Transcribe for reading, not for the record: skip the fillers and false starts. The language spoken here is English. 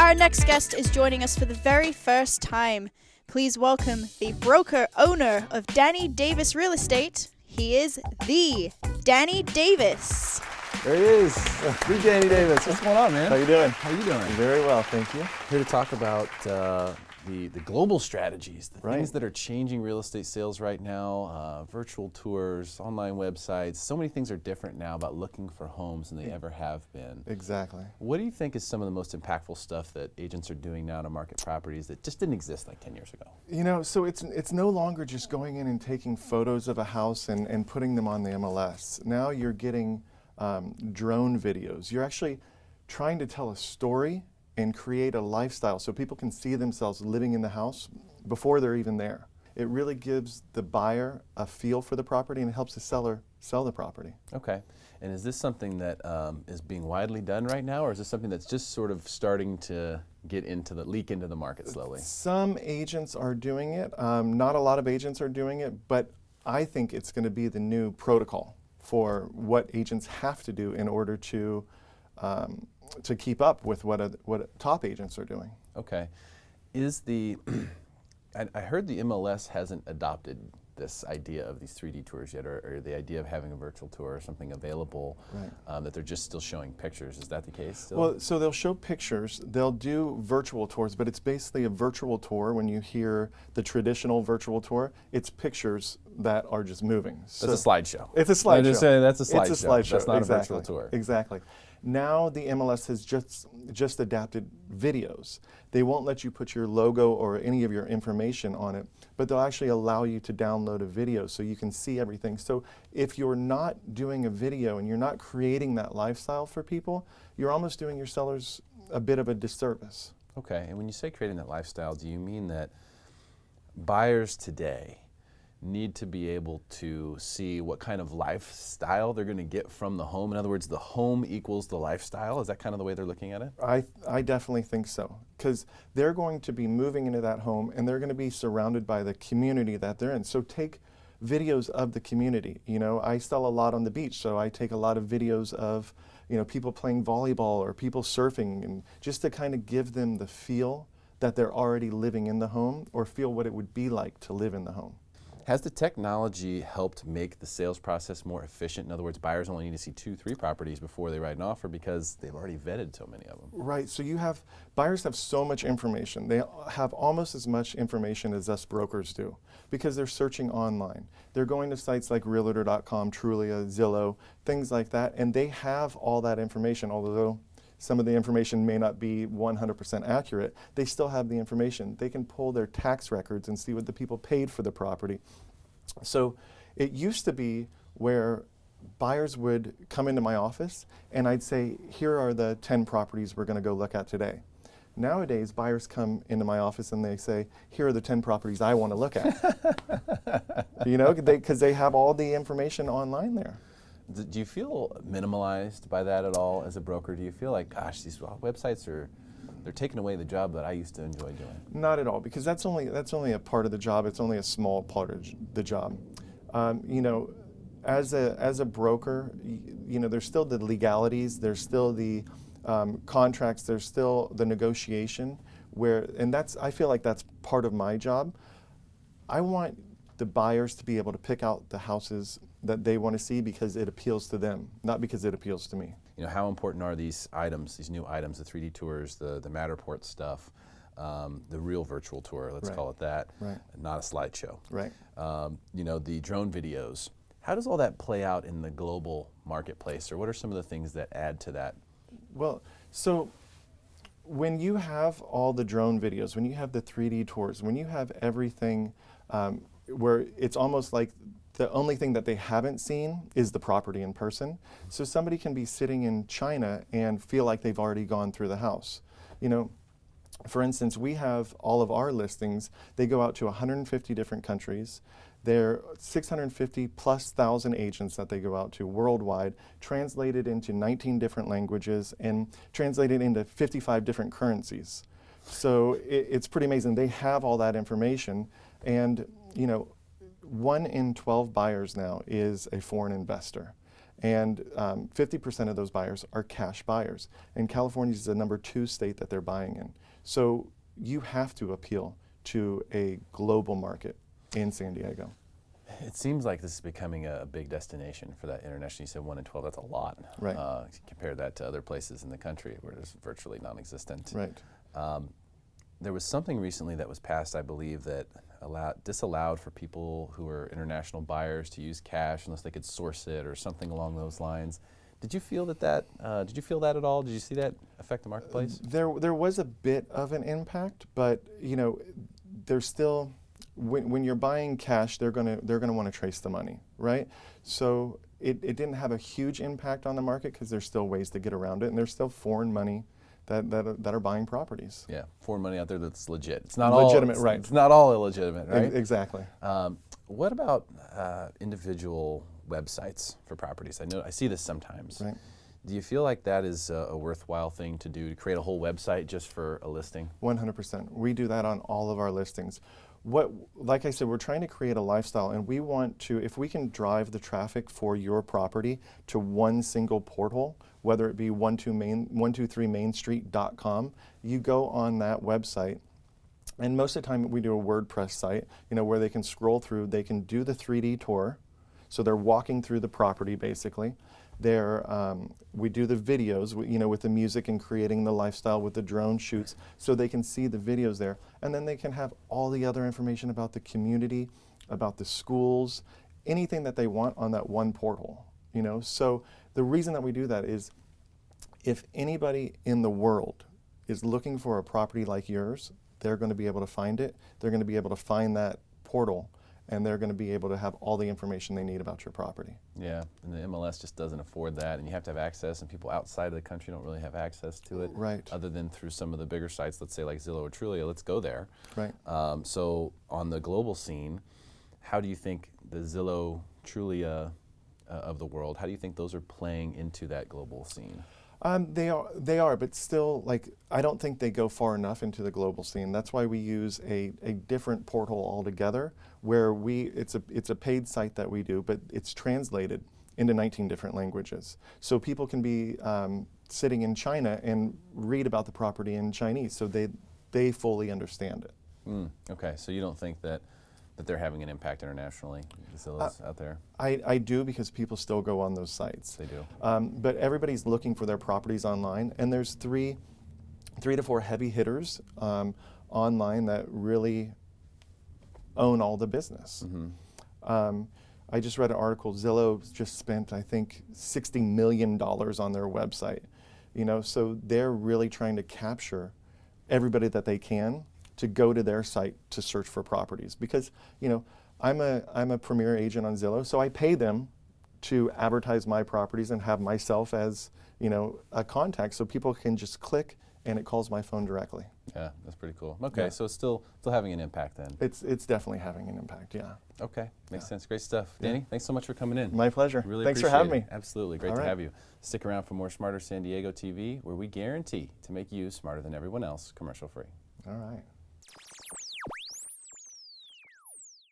Our next guest is joining us for the very first time. Please welcome the broker-owner of Danny Davis Real Estate. He is the Danny Davis. There he is, the Danny Davis. What's going on, man? How you doing? How you doing? Very well, thank you. Here to talk about the global strategies, the Right. things that are changing real estate sales right now, virtual tours, online websites. So many things are different now about looking for homes than they ever have been. Exactly. What do you think is some of the most impactful stuff that agents are doing now to market properties that just didn't exist like 10 years ago? You know, so it's no longer just going in and taking photos of a house and putting them on the MLS. Now you're getting drone videos. You're actually trying to tell a story and create a lifestyle so people can see themselves living in the house before they're even there. It really gives the buyer a feel for the property and it helps the seller sell the property. Okay. And is this something that is being widely done right now, or is this something that's just sort of starting to leak into the market slowly? Some agents are doing it. Not a lot of agents are doing it, but I think it's going to be the new protocol for what agents have to do in order to keep up with what top agents are doing. Okay. Is I heard the MLS hasn't adopted this idea of these 3D tours yet, or the idea of having a virtual tour or something available, Right. that they're just still showing pictures. Is that the case still? Well, so they'll show pictures, they'll do virtual tours, but it's basically a virtual tour. When you hear the traditional virtual tour, it's pictures that are just moving. That's a slideshow. It's a slideshow. I just say that's a slideshow. It's a slideshow. That's not exactly. a virtual tour. Exactly. Now the MLS has just adapted videos. They won't let you put your logo or any of your information on it, but they'll actually allow you to download a video so you can see everything. So if you're not doing a video and you're not creating that lifestyle for people, you're almost doing your sellers a bit of a disservice. Okay. And when you say creating that lifestyle, do you mean that buyers today need to be able to see what kind of lifestyle they're going to get from the home? In other words, the home equals the lifestyle? Is that kind of the way they're looking at it? I definitely think so, because they're going to be moving into that home and they're going to be surrounded by the community that they're in. So take videos of the community. You know, I sell a lot on the beach, so I take a lot of videos of, you know, people playing volleyball or people surfing, and just to kind of give them the feel that they're already living in the home, or feel what it would be like to live in the home. Has the technology helped make the sales process more efficient? In other words, buyers only need to see 2-3 properties before they write an offer because they've already vetted so many of them. Right, so buyers have so much information. They have almost as much information as us brokers do because they're searching online. They're going to sites like Realtor.com, Trulia, Zillow, things like that, and they have all that information, although some of the information may not be 100% accurate. They still have the information. They can pull their tax records and see what the people paid for the property. So it used to be where buyers would come into my office and I'd say, here are the 10 properties we're going to go look at today. Nowadays, buyers come into my office and they say, here are the 10 properties I want to look at. You know, because they have all the information online there. Do you feel minimalized by that at all as a broker? Do you feel like, gosh, these websites they're taking away the job that I used to enjoy doing? Not at all, because that's only a part of the job. It's only a small part of the job. You know, as a broker, you know, there's still the legalities, there's still the contracts, there's still the negotiation, I feel like that's part of my job. I want the buyers to be able to pick out the houses that they want to see because it appeals to them, not because it appeals to me. You know, how important are these items, these new items, the 3D tours, the Matterport stuff, the real virtual tour, let's call it that, not a slideshow. Right. You know, the drone videos. How does all that play out in the global marketplace, or what are some of the things that add to that? Well, so when you have all the drone videos, when you have the 3D tours, when you have everything where it's almost like the only thing that they haven't seen is the property in person. So somebody can be sitting in China and feel like they've already gone through the house. You know, for instance, we have all of our listings, they go out to 150 different countries. There are 650 plus thousand agents that they go out to worldwide, translated into 19 different languages and translated into 55 different currencies. So it's pretty amazing. They have all that information, and you know, 1 in 12 buyers now is a foreign investor. And 50% of those buyers are cash buyers. And California is the #2 state that they're buying in. So you have to appeal to a global market in San Diego. It seems like this is becoming a big destination for that international. You said 1 in 12, that's a lot. Right. Compare that to other places in the country where it's virtually non-existent. Right. There was something recently that was passed, I believe, that disallowed for people who are international buyers to use cash unless they could source it or something along those lines. Did you feel did you feel that at all? Did you see that affect the marketplace? There was a bit of an impact, but you know, there's still, when you're buying cash, they're gonna want to trace the money, right? So it didn't have a huge impact on the market because there's still ways to get around it, and there's still foreign money that are buying properties. Yeah, foreign money out there that's legit. It's not legitimate, all, right? It's not all illegitimate, right? Exactly. What about individual websites for properties? I see this sometimes. Right. Do you feel like that is a worthwhile thing to do, to create a whole website just for a listing? 100%. We do that on all of our listings. Like I said, we're trying to create a lifestyle, and we want to, if we can drive the traffic for your property to one single portal, whether it be 123mainstreet.com, you go on that website, and most of the time we do a WordPress site, you know, where they can scroll through, they can do the 3D tour, so they're walking through the property basically. We do the videos, you know, with the music and creating the lifestyle with the drone shoots, so they can see the videos there, and then they can have all the other information about the community, about the schools, anything that they want on that one portal, you know. So the reason that we do that is, if anybody in the world is looking for a property like yours, they're going to be able to find it. They're going to be able to find that portal, and they're going to be able to have all the information they need about your property. Yeah, and the MLS just doesn't afford that, and you have to have access, and people outside of the country don't really have access to it. Right. Other than through some of the bigger sites, let's say like Zillow or Trulia. Let's go there. Right. So on the global scene, how do you think the Zillow, Trulia of the world, how do you think those are playing into that global scene? They are, but still, like, I don't think they go far enough into the global scene. That's why we use a different portal altogether, where it's a paid site that we do, but it's translated into 19 different languages. So people can be sitting in China and read about the property in Chinese, so they fully understand it. Okay, so you don't think that they're having an impact internationally, Zillow's out there? I do, because people still go on those sites. They do. But everybody's looking for their properties online, and there's three to four heavy hitters online that really own all the business. Mm-hmm. I just read an article. Zillow just spent, I think, $60 million on their website. You know, so they're really trying to capture everybody that they can to go to their site to search for properties, because, you know, I'm a premier agent on Zillow, so I pay them to advertise my properties and have myself as, you know, a contact, so people can just click and it calls my phone directly. Yeah, that's pretty cool. Okay, Yeah. so it's still having an impact then. It's definitely having an impact. Yeah. Okay, makes sense. Great stuff. Danny, thanks so much for coming in. My pleasure. Really Thanks for appreciate having it. me. Absolutely, great All to right. have you. Stick around for more Smarter San Diego TV, where we guarantee to make you smarter than everyone else, commercial free. All right.